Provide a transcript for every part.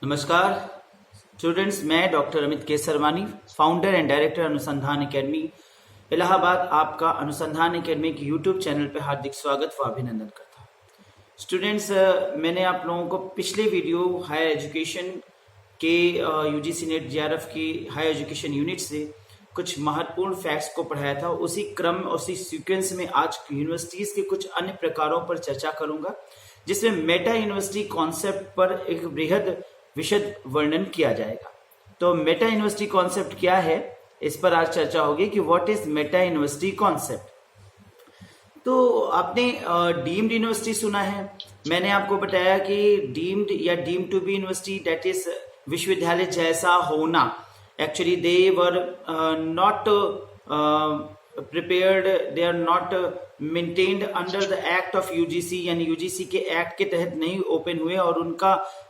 नमस्कार स्टूडेंट्स, मैं doctor Amit Kesarwani, founder and director अनुसंधान एकेडमी इलाहाबाद, आपका अनुसंधान एकेडमी के यूट्यूब चैनल पर हार्दिक स्वागत व अभिनंदन करता हूँ। स्टूडेंट्स, मैंने आप लोगों को पिछले वीडियो हायर एजुकेशन के यूजीसी नेट जेआरएफ की हायर एजुकेशन यूनिट से कुछ महत्वपूर्ण फैक्ट्स को पढ़ाया था। उसी क्रम और उसी सीक्वेंस में आज यूनिवर्सिटीज के कुछ अन्य प्रकारों पर चर्चा करूंगा, जिसमें मेटा यूनिवर्सिटी कॉन्सेप्ट पर एक बृहद विशद वर्णन किया जाएगा। तो मेटा यूनिवर्सिटी कॉन्सेप्ट क्या है, इस पर आज चर्चा होगी कि what is Meta university concept. तो आपने डीम्ड यूनिवर्सिटी सुना है। मैंने आपको बताया कि डीम्ड या deemed to be university, that is विश्वविद्यालय जैसा होना। Actually they were not prepared, they are not maintained under the act of UGC, यानी UGC के एक्ट के तहत नहीं ओपन हुए और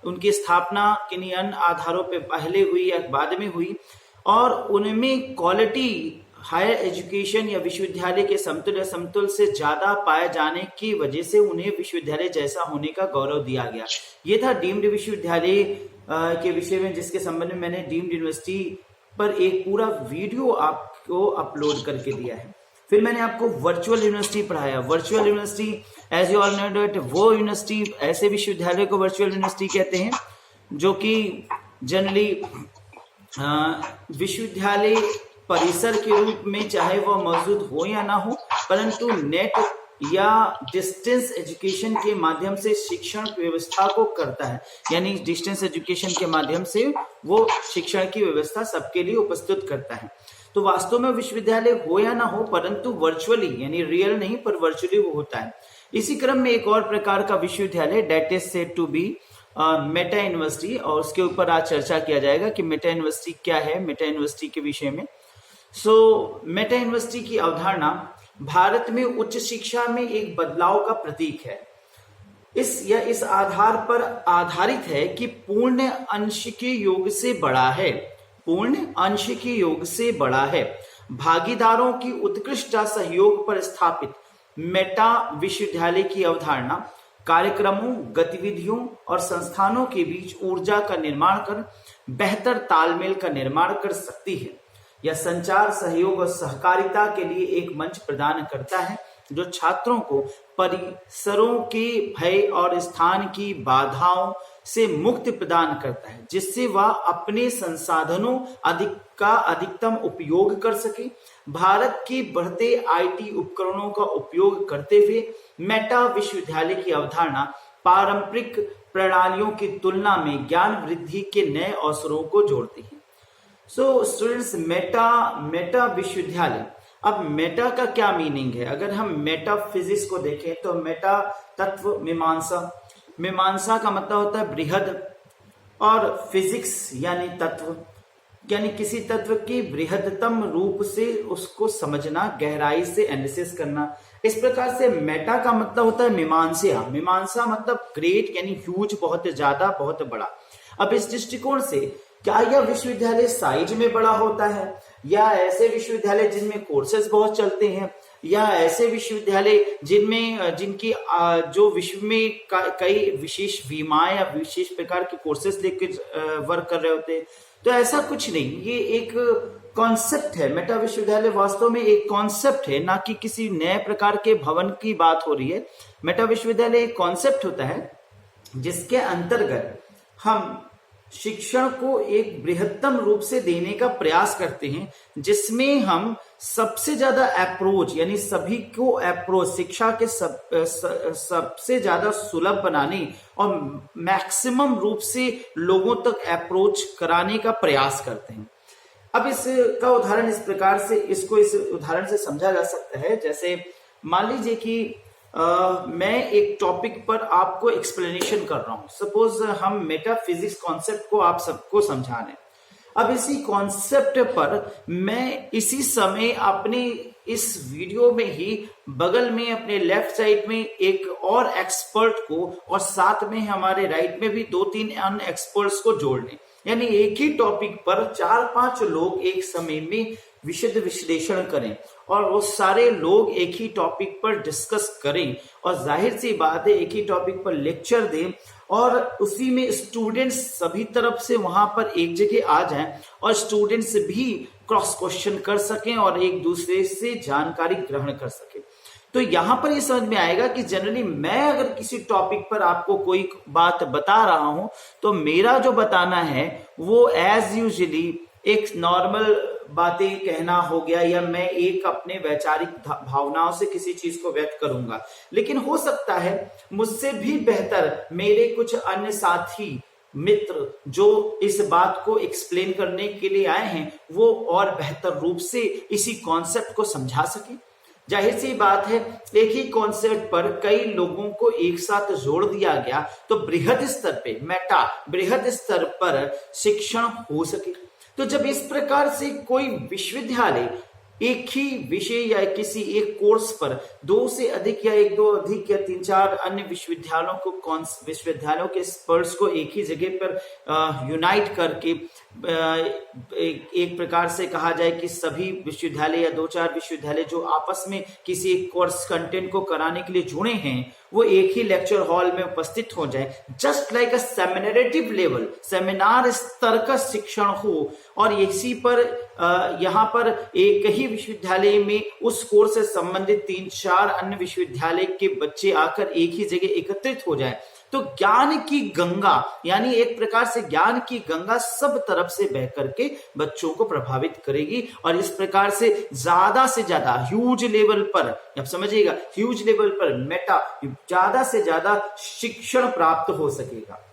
उनकी स्थापना किन्हीं अन्य आधारों पे पहले हुई या बाद में हुई, और उनमें क्वालिटी हायर एजुकेशन या विश्वविद्यालय के समतुल से ज्यादा पाए जाने की वजह से उन्हें विश्वविद्यालय जैसा होने का गौरव दिया गया। ये था डीम्ड विश्वविद्यालय के विषय में, जिसके संबंध में मैंने डीम्ड यूनिवर्सिटी पर एक पूरा वीडियो आपको अपलोड करके दिया है। फिर मैंने आपको वर्चुअल यूनिवर्सिटी पढ़ाया। Virtual university, as you all know that, वो यूनिवर्सिटी, ऐसे विश्वविद्यालय को वर्चुअल यूनिवर्सिटी कहते हैं जो कि जनरली विश्वविद्यालय परिसर के रूप में चाहे वह मौजूद हो या ना हो, परंतु नेट या डिस्टेंस एजुकेशन के माध्यम से शिक्षण व्यवस्था को करता है। यानी डिस्टेंस एजुकेशन के माध्यम से वो शिक्षण की व्यवस्था सबके लिए उपस्थित करता है। तो वास्तव में विश्वविद्यालय हो या ना हो, परंतु वर्चुअली, यानी रियल नहीं पर वर्चुअली वो होता है। इसी क्रम में एक और प्रकार का विश्वविद्यालय, that is said to be meta university, और उसके ऊपर आज चर्चा किया जाएगा कि मेटा यूनिवर्सिटी क्या है, मेटा यूनिवर्सिटी के विषय में। मेटा यूनिवर्सिटी की अवधारणा भारत में उच्च शिक्षा में एक बदलाव का प्रतीक है। इस आधार पर आधारित है कि पूर्ण अंश के योग से बड़ा है, पूर्ण अंश के योग से बड़ा है। भागीदारों की उत्कृष्ट सहयोग पर स्थापित मेटा विश्वविद्यालय की अवधारणा कार्यक्रमों, गतिविधियों और संस्थानों के बीच ऊर्जा का निर्माण कर बेहतर तालमेल का निर्माण कर सकती है। यह संचार, सहयोग और सहकारिता के लिए एक मंच प्रदान करता है, जो छात्रों को परिसरों के भय और स्थान की बाधाओं से मुक्ति प्रदान करता है, जिससे वह अपने संसाधनों का अधिकतम उपयोग कर सके। भारत के बढ़ते आईटी उपकरणों का उपयोग करते हुए मेटा विश्वविद्यालय की अवधारणा पारंपरिक प्रणालियों की तुलना में ज्ञान वृद्धि के नए अवसरों को जोड़ती है। स्टूडेंट्स, मेटा विश्वविद्यालय। अब मेटा का क्या मीनिंग है? अगर हम मेटा फिजिक्स को देखें तो मेटा तत्व मीमांसा का मतलब होता है बृहद, और फिजिक्स यानी तत्व, यानी किसी तत्व की बृहदतम रूप से उसको समझना, गहराई से एनालिसिस करना। इस प्रकार से मेटा का मतलब होता है मीमांसा मतलब ग्रेट, यानी ह्यूज, बहुत ज्यादा, बहुत बड़ा। अब इस दृष्टिकोण से क्या यह विश्वविद्यालय साइज में बड़ा होता है, या ऐसे विश्वविद्यालय जिनमें कोर्सेज बहुत चलते हैं, या ऐसे विश्वविद्यालय जिनकी जो विश्व में कई विशेष बीमाएं या विशेष प्रकार के कोर्सेज लेकर वर्क कर रहे होते हैं? तो ऐसा कुछ नहीं, ये एक कॉन्सेप्ट है। मेटा विश्वविद्यालय वास्तव में एक कॉन्सेप्ट है, ना कि किसी नए प्रकार के भवन की बात हो रही है। मेटा विश्वविद्यालय एक कॉन्सेप्ट होता है जिसके अंतर्गत हम शिक्षण को एक बृहत्तम रूप से देने का प्रयास करते हैं, जिसमें हम सबसे ज्यादा अप्रोच, यानी सभी को अप्रोच, शिक्षा के सबसे ज्यादा सुलभ बनाने और मैक्सिमम रूप से लोगों तक अप्रोच कराने का प्रयास करते हैं। अब इसका उदाहरण इस प्रकार से, इसको इस उदाहरण से समझा जा सकता है, जैसे मान लीजिए कि मैं एक टॉपिक पर आपको एक्सप्लेनेशन कर रहा हूं। सपोज हम मेटाफिजिक्स कॉन्सेप्ट को आप सबको समझा रहे हैं। अब इसी कॉन्सेप्ट पर मैं इसी समय अपने इस वीडियो में ही बगल में अपने लेफ्ट साइड में एक और एक्सपर्ट को, और साथ में हमारे राइट में भी 2-3 अन्य एक्सपर्ट्स को जोड़ लें। यानी एक ही टॉपिक पर 4-5 लोग एक समय में विशद विश्लेषण करें और वो सारे लोग एक ही टॉपिक पर डिस्कस करें और जाहिर सी बात है एक ही टॉपिक पर लेक्चर दें और उसी में स्टूडेंट्स सभी तरफ से वहां पर एक जगह आ जाएं और स्टूडेंट्स भी क्रॉस क्वेश्चन कर सकें और एक दूसरे से जानकारी ग्रहण कर सकें। तो यहां पर ये समझ में आएगा कि जनरली मैं अगर किसी टॉपिक पर आपको कोई बात बता रहा हूं तो मेरा जो बताना है वो एज यूजुअली एक नॉर्मल बातें कहना हो गया या मैं एक अपने वैचारिक भावनाओं से किसी चीज को व्यक्त करूंगा, लेकिन हो सकता है मुझसे भी बेहतर मेरे कुछ अन्य साथी मित्र जो इस बात को एक्सप्लेन करने के लिए आए हैं वो और बेहतर रूप से इसी कॉन्सेप्ट को समझा सके। जाहिर सी बात है एक ही कॉन्सेप्ट पर कई लोगों को एक साथ जोड़ दिया गया तो बृहद स्तर पे बृहद स्तर पर शिक्षण हो सके। तो जब इस प्रकार से कोई विश्वविद्यालय एक ही विषय या किसी एक कोर्स पर दो से अधिक या एक दो अधिक या तीन चार अन्य विश्वविद्यालयों के एक्सपर्ट्स को एक ही जगह पर यूनाइट करके एक प्रकार से कहा जाए कि सभी विश्वविद्यालय या दो चार विश्वविद्यालय जो आपस में किसी एक कोर्स कंटेंट को कराने के लिए जुड़े हैं वो एक ही लेक्चर हॉल में उपस्थित हो जाए, just like a seminarative level, seminar स्तर का शिक्षण हो और इसी पर यहाँ पर एक ही विश्वविद्यालय में उस कोर्स से संबंधित तीन चार अन्य विश्वविद्यालय के बच्चे आकर एक ही जगह एकत्रित हो जाए तो ज्ञान की गंगा यानी एक प्रकार से ज्ञान की गंगा सब तरफ से बह करके बच्चों को प्रभावित करेगी और इस प्रकार से ज्यादा ह्यूज लेवल पर, अब समझिएगा ह्यूज लेवल पर ज्यादा से ज्यादा शिक्षण प्राप्त हो सकेगा।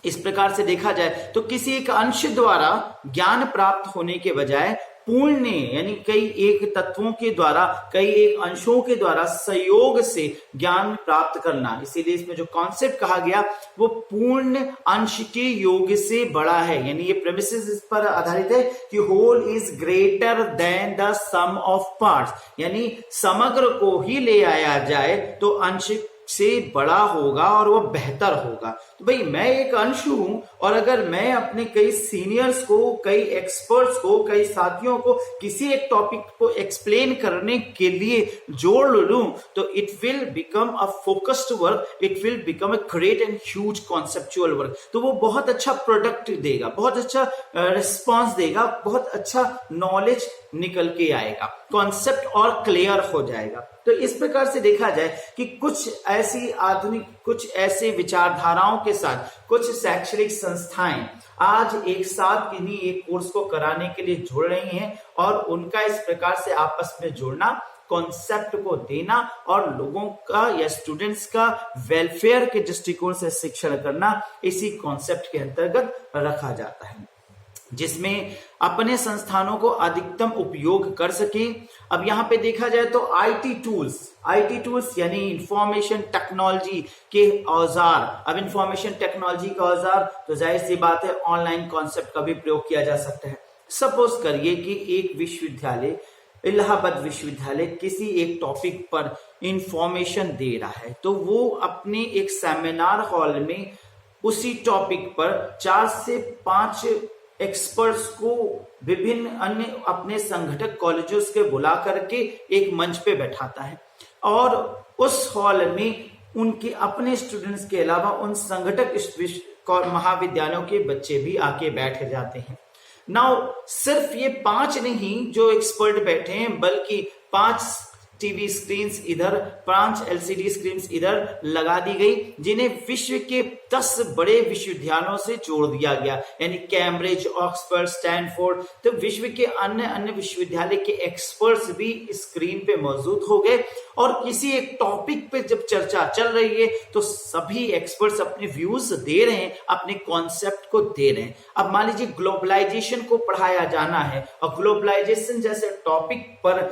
इस प्रकार से देखा जाए तो किसी एक अंश द्वारा ज्ञान प्राप्त होने के बजाय पूर्ण यानी कई एक तत्वों के द्वारा कई एक अंशों के द्वारा सहयोग से ज्ञान प्राप्त करना, इसीलिए इसमें जो कॉन्सेप्ट कहा गया वो पूर्ण अंश के योग से बड़ा है। यानी ये प्रेमिसेस इस पर आधारित है कि whole is greater than the sum of parts, यानी समग्र को ही ले आया जाए तो अंश से बड़ा होगा और वो बेहतर होगा। तो भाई मैं एक अंश हूं और अगर मैं अपने कई सीनियर्स को, कई एक्सपर्ट्स को, कई साथियों को किसी एक टॉपिक को एक्सप्लेन करने के लिए जोड़ लूं तो it will become a focused work, it will become a great and huge conceptual work. तो वो बहुत अच्छा प्रोडक्ट देगा, बहुत अच्छा रिस्पॉन्स देगा, बहुत अच्छा नॉलेज निकल के आएगा, कॉन्सेप्ट और क्लियर हो जाएगा। तो इस प्रकार से देखा जाए कि कुछ ऐसी आधुनिक, कुछ ऐसे विचारधाराओं के साथ कुछ शैक्षणिक संस्थाएं आज एक साथ किन्हीं एक कोर्स को कराने के लिए जुड़ रही हैं और उनका इस प्रकार से आपस में जुड़ना, कॉन्सेप्ट को देना और लोगों का या स्टूडेंट्स का वेलफेयर के दृष्टिकोण से शिक्षण करना इसी कॉन्सेप्ट के अंतर्गत रखा जाता है, जिसमें अपने संस्थानों को अधिकतम उपयोग कर सके। अब यहाँ पे देखा जाए तो आईटी टूल्स यानी इंफॉर्मेशन टेक्नोलॉजी के औजार। अब इंफॉर्मेशन टेक्नोलॉजी का औजार तो जाहिर सी बात है ऑनलाइन कॉन्सेप्ट का भी प्रयोग किया जा सकता है। सपोज करिए कि एक विश्वविद्यालय, इलाहाबाद विश्वविद्यालय किसी एक टॉपिक पर इंफॉर्मेशन दे रहा है तो वो अपने एक सेमिनार हॉल में उसी टॉपिक पर 4 से 5 एक्सपर्ट्स को विभिन्न अन्य अपने संगठक कॉलेजों के बुला करके एक मंच पे बैठाता है और उस हॉल में उनके अपने स्टूडेंट्स के अलावा उन संगठक महाविद्यालयों के बच्चे भी आके बैठ जाते हैं। नाउ सिर्फ ये 5 नहीं जो एक्सपर्ट बैठे हैं बल्कि 5 टीवी स्क्रीन इधर, 5 एलसीडी स्क्रीन इधर लगा दी गई जिन्हें विश्व के 10 बड़े विश्वविद्यालयों से जोड़ दिया गया, यानी कैम्ब्रिज, ऑक्सफोर्ड, स्टैनफोर्ड। तो विश्व के अन्य विश्वविद्यालय के एक्सपर्ट्स भी स्क्रीन पे मौजूद हो गए और किसी एक टॉपिक पे जब चर्चा चल रही है तो सभी एक्सपर्ट्स अपने व्यूज दे रहे हैं, अपने कॉन्सेप्ट को दे रहे हैं। अब मान लीजिए ग्लोबलाइजेशन को पढ़ाया जाना है और ग्लोबलाइजेशन जैसे टॉपिक पर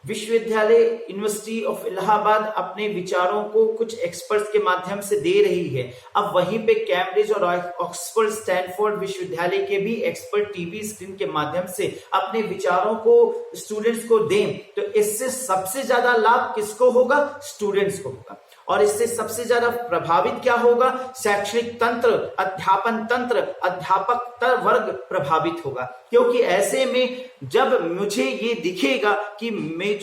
विश्वविद्यालय यूनिवर्सिटी ऑफ इलाहाबाद अपने विचारों को कुछ एक्सपर्ट्स के माध्यम से दे रही है। अब वहीं पे कैम्ब्रिज और ऑक्सफोर्ड, स्टैनफोर्ड विश्वविद्यालय के भी एक्सपर्ट टीवी स्क्रीन के माध्यम से अपने विचारों को स्टूडेंट्स को दें तो इससे सबसे ज्यादा लाभ किसको होगा? स्टूडेंट्स को होगा। और इससे सबसे ज्यादा प्रभावित क्या होगा? शैक्षणिक तंत्र, अध्यापन तंत्र, अध्यापक वर्ग प्रभावित होगा, क्योंकि ऐसे में जब मुझे ये दिखेगा कि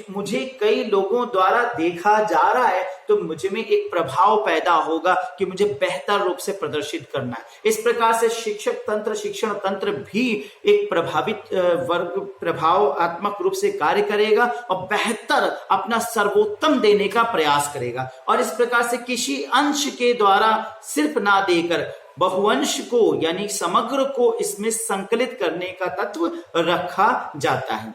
मुझे कई लोगों द्वारा देखा जा रहा है, तो मुझे में एक प्रभाव पैदा होगा कि मुझे बेहतर रूप से प्रदर्शित करना है। इस प्रकार से शिक्षक तंत्र, शिक्षण तंत्र भी एक प्रभावित वर्ग प्रभावात्मक रूप से कार्य करेगा और बेहतर अपना सर्वोत्तम देने का प्रयास करेगा। और इस प्रकार से किसी अंश के द्वारा सिर्फ ना देकर बहुअंश को यानी समग्र को इसमें संकलित करने का तत्व रखा जाता है।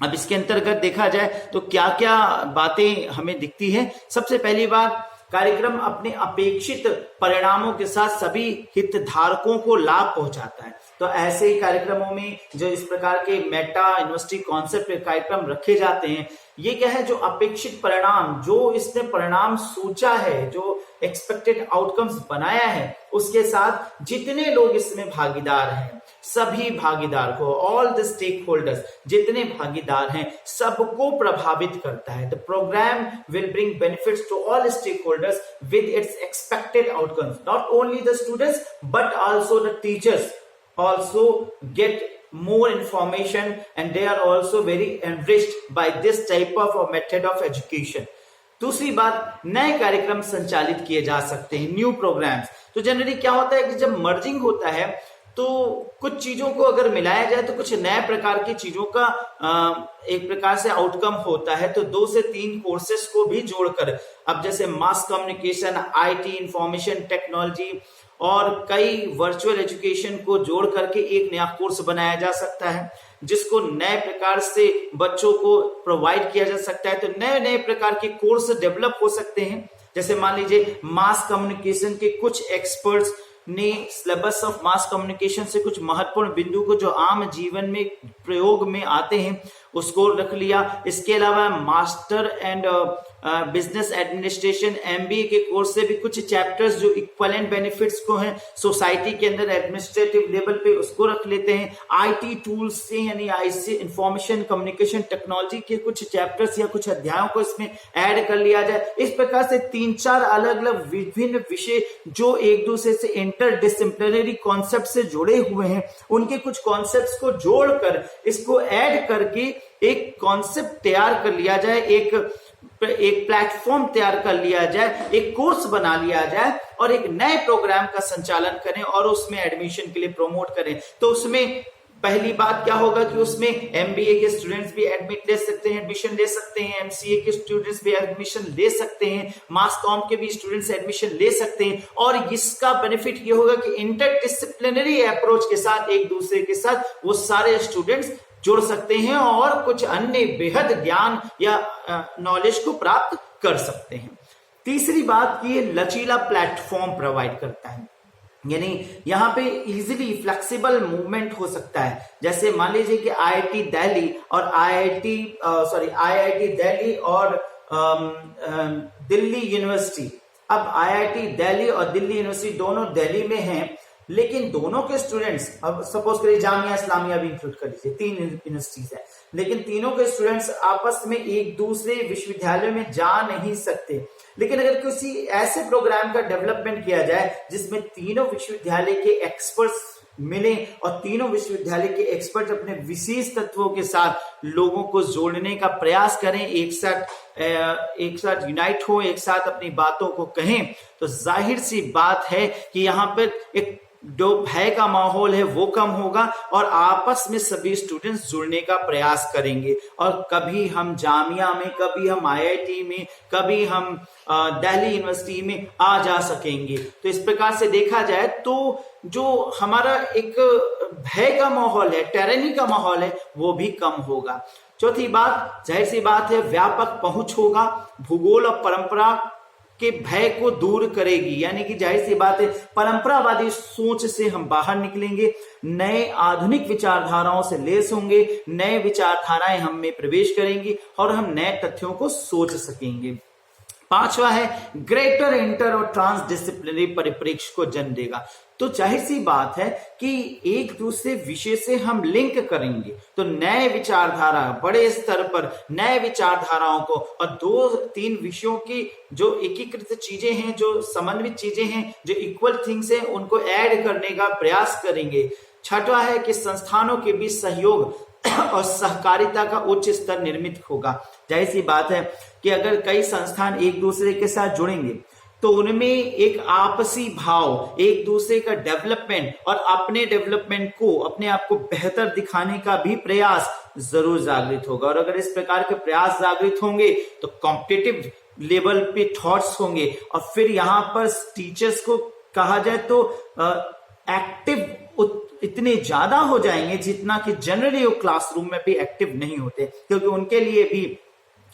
अब इसके अंतर्गत देखा जाए तो क्या क्या बातें हमें दिखती है। सबसे पहली बात, कार्यक्रम अपने अपेक्षित परिणामों के साथ सभी हितधारकों को लाभ पहुंचाता है। तो ऐसे ही कार्यक्रमों में जो इस प्रकार के मेटा यूनिवर्सिटी कॉन्सेप्ट कार्यक्रम रखे जाते हैं, ये क्या है? जो अपेक्षित परिणाम, जो इसने परिणाम सोचा है, जो एक्सपेक्टेड आउटकम्स बनाया है, उसके साथ जितने लोग इसमें भागीदार हैं, सभी भागीदार को, ऑल द स्टेक होल्डर्स, जितने भागीदार हैं सबको प्रभावित करता है। The program will bring benefits to all stakeholders with its expected outcomes. Not only the students but also the teachers also get more information and they are also very enriched by this type of method of education. दूसरी बात, नए कार्यक्रम संचालित किए जा सकते हैं, new programmes. तो जनरली क्या होता है कि जब मर्जिंग होता है तो कुछ चीजों को अगर मिलाया जाए तो कुछ नए प्रकार की चीजों का एक प्रकार से आउटकम होता है। तो 2 से 3 कोर्सेस को भी जोड़कर, अब जैसे mass communication, IT, information technology और कई वर्चुअल एजुकेशन को जोड़ करके एक नया कोर्स बनाया जा सकता है, जिसको नए प्रकार से बच्चों को प्रोवाइड किया जा सकता है। तो नए नए प्रकार के कोर्स डेवलप हो सकते हैं। जैसे मान लीजिए मास कम्युनिकेशन के कुछ एक्सपर्ट्स ने सिलेबस ऑफ मास कम्युनिकेशन से कुछ महत्वपूर्ण बिंदु को जो आम जीवन में प्रयोग में आते हैं उसको रख लिया। इसके अलावा master and business administration MBA के कोर्स से भी कुछ चैप्टर्स जो इक्विवेलेंट बेनिफिट्स को हैं सोसाइटी के अंदर एडमिनिस्ट्रेटिव लेवल पे उसको रख लेते हैं। आईटी टूल्स से यानी आईसी इंफॉर्मेशन कम्युनिकेशन टेक्नोलॉजी के कुछ चैप्टर्स या कुछ अध्यायों को इसमें ऐड कर लिया जाए। इस प्रकार से 3-4 अलग अलग विभिन्न विषय जो एक दूसरे से इंटरडिसिप्लिनरी कॉन्सेप्ट से जुड़े हुए हैं, उनके कुछ कॉन्सेप्ट्स को जोड़कर इसको ऐड करके एक कॉन्सेप्ट तैयार कर लिया जाए, एक प्लेटफॉर्म तैयार कर लिया जाए, एक कोर्स बना लिया जाए और एक नए प्रोग्राम का संचालन करें और उसमें एडमिशन के लिए प्रमोट करें। तो उसमें पहली बात क्या होगा कि उसमें एमबीए के स्टूडेंट्स भी एडमिट ले सकते हैं, एडमिशन ले सकते हैं, एमसीए के स्टूडेंट्स भी एडमिशन ले सकते हैं, मास कॉम के भी स्टूडेंट्स एडमिशन ले सकते हैं। और इसका बेनिफिट ये होगा कि इंटरडिसिप्लिनरी अप्रोच के साथ एक दूसरे के साथ वो सारे स्टूडेंट्स जुड़ सकते हैं और कुछ अन्य बेहद ज्ञान या नॉलेज को प्राप्त कर सकते हैं। तीसरी बात कि ये लचीला प्लेटफॉर्म प्रोवाइड करता है, यानी यहाँ पे इजीली फ्लेक्सिबल मूवमेंट हो सकता है। जैसे मान लीजिए कि आईआईटी दिल्ली और आईआईटी दिल्ली और दिल्ली यूनिवर्सिटी, अब आईआईटी दिल्ली और दिल्ली यूनिवर्सिटी दोनों दिल्ली में हैं, लेकिन दोनों के स्टूडेंट्स, अब सपोज करिए जामिया इस्लामिया भी इंक्लूड कर लीजिए, 3 यूनिवर्सिटीज है, लेकिन तीनों के स्टूडेंट्स आपस में एक दूसरे विश्वविद्यालय में जा नहीं सकते। लेकिन अगर किसी ऐसे प्रोग्राम का डेवलपमेंट किया जाए जिसमें तीनों विश्वविद्यालय के एक्सपर्ट्स मिले और तीनों विश्वविद्यालय के एक्सपर्ट अपने विशेष तत्वों के साथ लोगों को जोड़ने का प्रयास करें, एक साथ यूनाइट हो, एक साथ अपनी बातों को कहें, तो जाहिर सी बात है कि यहाँ पर एक जो भय का माहौल है वो कम होगा और आपस में सभी स्टूडेंट्स जुड़ने का प्रयास करेंगे। और कभी हम जामिया में, कभी हम आईआईटी में, कभी हम दिल्ली यूनिवर्सिटी में आ जा सकेंगे। तो इस प्रकार से देखा जाए तो जो हमारा एक भय का माहौल है, टेरनी का माहौल है, वो भी कम होगा। चौथी बात, जाहिर सी बात है, व्यापक पहुंच होगा, भूगोल और परंपरा के भय को दूर करेगी, यानी कि जाहिर सी बात है परंपरावादी सोच से हम बाहर निकलेंगे, नए आधुनिक विचारधाराओं से लेस होंगे, नए विचारधाराएं हम में प्रवेश करेंगी और हम नए तथ्यों को सोच सकेंगे। 5वां है ग्रेटर इंटर और ट्रांस डिसिप्लिनरी परिप्रेक्ष्य को जन्म देगा। तो जाहिर सी बात है कि एक दूसरे विषय से हम लिंक करेंगे तो नए विचारधारा, बड़े स्तर पर नए विचारधाराओं को और 2-3 विषयों की जो एकीकृत चीजें हैं, जो समन्वित चीजें हैं, जो इक्वल थिंग्स हैं, उनको ऐड करने का प्रयास करेंगे। छठवां है कि संस्थानों के बीच सहयोग और सहकारिता का उच्च स्तर निर्मित होगा। जाहिर सी बात है कि अगर कई संस्थान एक दूसरे के साथ जुड़ेंगे तो उनमें एक आपसी भाव, एक दूसरे का डेवलपमेंट और अपने डेवलपमेंट को, अपने आप को बेहतर दिखाने का भी प्रयास जरूर जागृत होगा। और अगर इस प्रकार के प्रयास जागृत होंगे तो कॉम्पिटिटिव लेवल पे थॉट्स होंगे और फिर यहाँ पर टीचर्स को कहा जाए तो एक्टिव इतने ज्यादा हो जाएंगे जितना कि जनरली वो क्लासरूम में भी एक्टिव नहीं होते, क्योंकि उनके लिए भी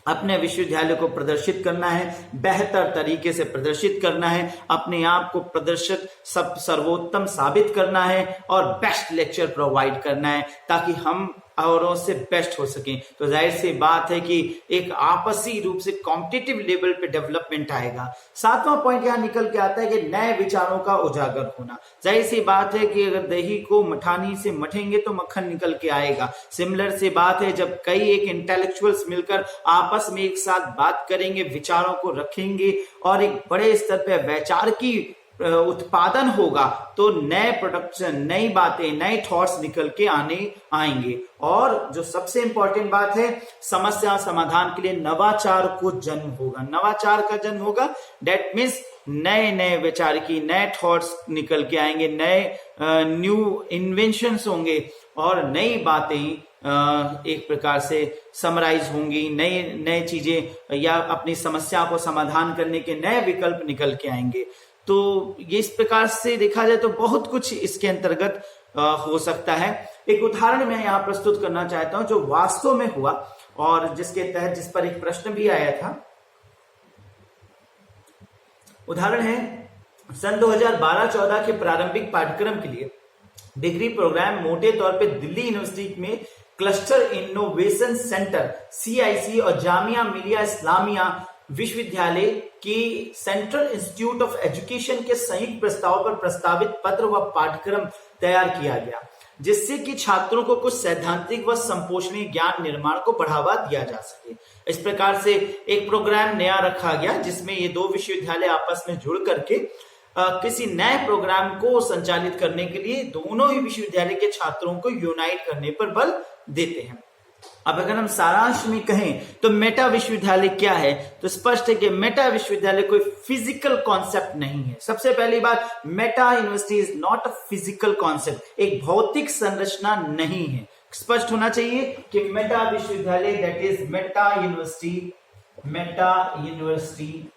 अपने विश्वविद्यालय को प्रदर्शित करना है, बेहतर तरीके से प्रदर्शित करना है, अपने आप को प्रदर्शित सर्वोत्तम साबित करना है और बेस्ट लेक्चर प्रोवाइड करना है ताकि हम औरों से बेस्ट हो सकें। तो जाहिर सी बात है कि एक आपसी रूप से कॉम्पिटिटिव लेवल पे डेवलपमेंट आएगा। 7वां पॉइंट यहाँ निकल के आता है कि नए विचारों का उजागर होना। जाहिर सी बात है कि अगर दही को मठानी से मठेंगे तो मक्खन निकल के आएगा। सिमिलर सी बात है जब कई एक इंटेलेक्चुअल्स मिलकर आपस में एक साथ बात करेंगे, विचारों को रखेंगे और एक बड़े स्तर पे वैचारिकी उत्पादन होगा तो नए प्रोडक्शन, नई बातें, नए थॉट्स निकल के आएंगे। और जो सबसे इंपॉर्टेंट बात है, समस्या समाधान के लिए नवाचार को जन्म होगा। नवाचार का जन्म होगा, डेट मीन्स नए नए विचारिकी, नए थॉट्स निकल के आएंगे, नए न्यू इन्वेंशंस होंगे और नई बातें एक प्रकार से समराइज होंगी, नए चीजें या अपनी समस्या को समाधान करने के नए विकल्प निकल के आएंगे। तो ये इस प्रकार से देखा जाए तो बहुत कुछ इसके अंतर्गत हो सकता है। एक उदाहरण मैं यहाँ प्रस्तुत करना चाहता हूं जो वास्तव में हुआ और जिसके तहत जिस पर एक प्रश्न भी आया था। उदाहरण है सन 2012-14 के प्रारंभिक पाठ्यक्रम के लिए डिग्री प्रोग्राम मोटे तौर पे दिल्ली यूनिवर्सिटी में क्लस्टर इनोवेशन सेंटर CIC और जामिया मिलिया इस्लामिया विश्वविद्यालय की सेंट्रल इंस्टीट्यूट ऑफ एजुकेशन के संयुक्त प्रस्ताव पर प्रस्तावित पत्र व पाठ्यक्रम तैयार किया गया, जिससे कि छात्रों को कुछ सैद्धांतिक व संपोषणीय ज्ञान निर्माण को बढ़ावा दिया जा सके। इस प्रकार से एक प्रोग्राम नया रखा गया जिसमें ये 2 विश्वविद्यालय आपस में जुड़ करके किसी नए प्रोग्राम को संचालित करने के लिए दोनों ही विश्वविद्यालय के छात्रों को यूनाइट करने पर बल देते हैं। अब अगर हम सारांश में कहें तो मेटा विश्वविद्यालय क्या है, तो स्पष्ट है कि मेटा विश्वविद्यालय कोई फिजिकल कॉन्सेप्ट नहीं है। सबसे पहली बात, Meta university is not a physical concept, एक भौतिक संरचना नहीं है। स्पष्ट होना चाहिए कि मेटा विश्वविद्यालय that is Meta university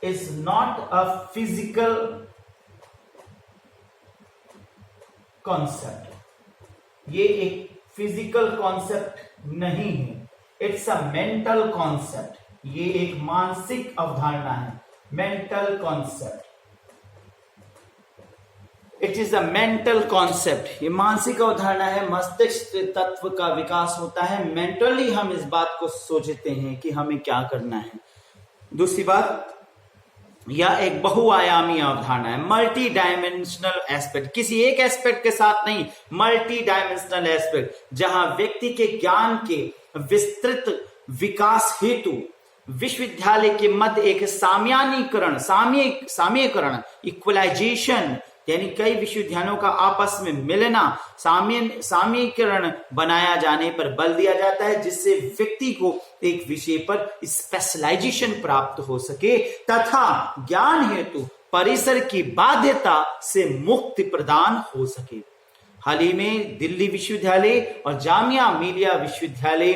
is not a physical concept, ये एक फिजिकल कॉन्सेप्ट नहीं है, इट्स अ मेंटल कॉन्सेप्ट, ये एक मानसिक अवधारणा है, mental concept, it is a mental concept, ये मानसिक अवधारणा है। मस्तिष्क तत्व का विकास होता है, मेंटली हम इस बात को सोचते हैं कि हमें क्या करना है। दूसरी बात, यह एक बहुआयामी अवधारणा है, मल्टी डायमेंशनल एस्पेक्ट, किसी एक एस्पेक्ट के साथ नहीं, मल्टी डायमेंशनल एस्पेक्ट, जहां व्यक्ति के ज्ञान के विस्तृत विकास हेतु विश्वविद्यालय के मध्य एक साम्यीकरण, इक्वलाइजेशन, यानी कई विश्वविद्यालयों का आपस में मिलना, साम्यीकरण बनाया जाने पर बल दिया जाता है, जिससे व्यक्ति को एक विषय पर स्पेशलाइजेशन प्राप्त हो सके तथा ज्ञान हेतु परिसर की बाध्यता से मुक्ति प्रदान हो सके। हाल ही में दिल्ली विश्वविद्यालय और जामिया मिलिया विश्वविद्यालय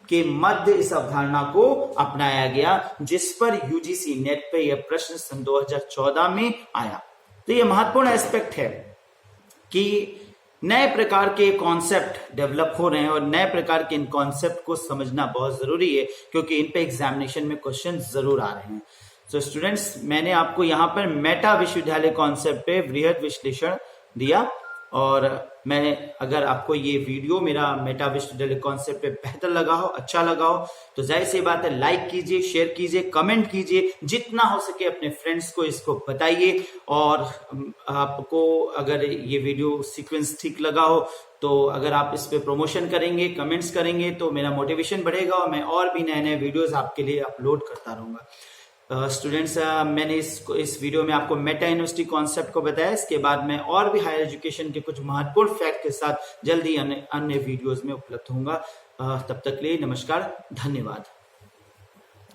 के मध्य इस अवधारणा को अपनाया गया, जिस पर UGC नेट पे यह प्रश्न सन 2014 में आया। तो ये महत्वपूर्ण एस्पेक्ट है कि नए प्रकार के कॉन्सेप्ट डेवलप हो रहे हैं और नए प्रकार के इन कॉन्सेप्ट को समझना बहुत जरूरी है, क्योंकि इन पे एग्जामिनेशन में क्वेश्चन जरूर आ रहे हैं। तो स्टूडेंट्स, मैंने आपको यहाँ पर मेटा विश्वविद्यालय कॉन्सेप्ट पे वृहद विश्लेषण दिया और अगर आपको ये वीडियो मेरा मेटाविस्ट डेली कॉन्सेप्ट पे बेहतर लगा हो, अच्छा लगा हो, तो जाहिर सी बात है लाइक कीजिए, शेयर कीजिए, कमेंट कीजिए, जितना हो सके अपने फ्रेंड्स को इसको बताइए। और आपको अगर ये वीडियो सीक्वेंस ठीक लगा हो तो अगर आप इस पे प्रमोशन करेंगे, कमेंट्स करेंगे, तो मेरा मोटिवेशन बढ़ेगा और मैं और भी नए नए वीडियोस आपके लिए अपलोड करता रहूंगा। स्टूडेंट्स, मैंने इस वीडियो में आपको मेटा यूनिवर्सिटी कॉन्सेप्ट को बताया। इसके बाद मैं और भी हायर एजुकेशन के कुछ महत्वपूर्ण फैक्ट के साथ जल्दी अन्य वीडियोस में उपलब्ध होऊंगा। तब तक के लिए नमस्कार, धन्यवाद।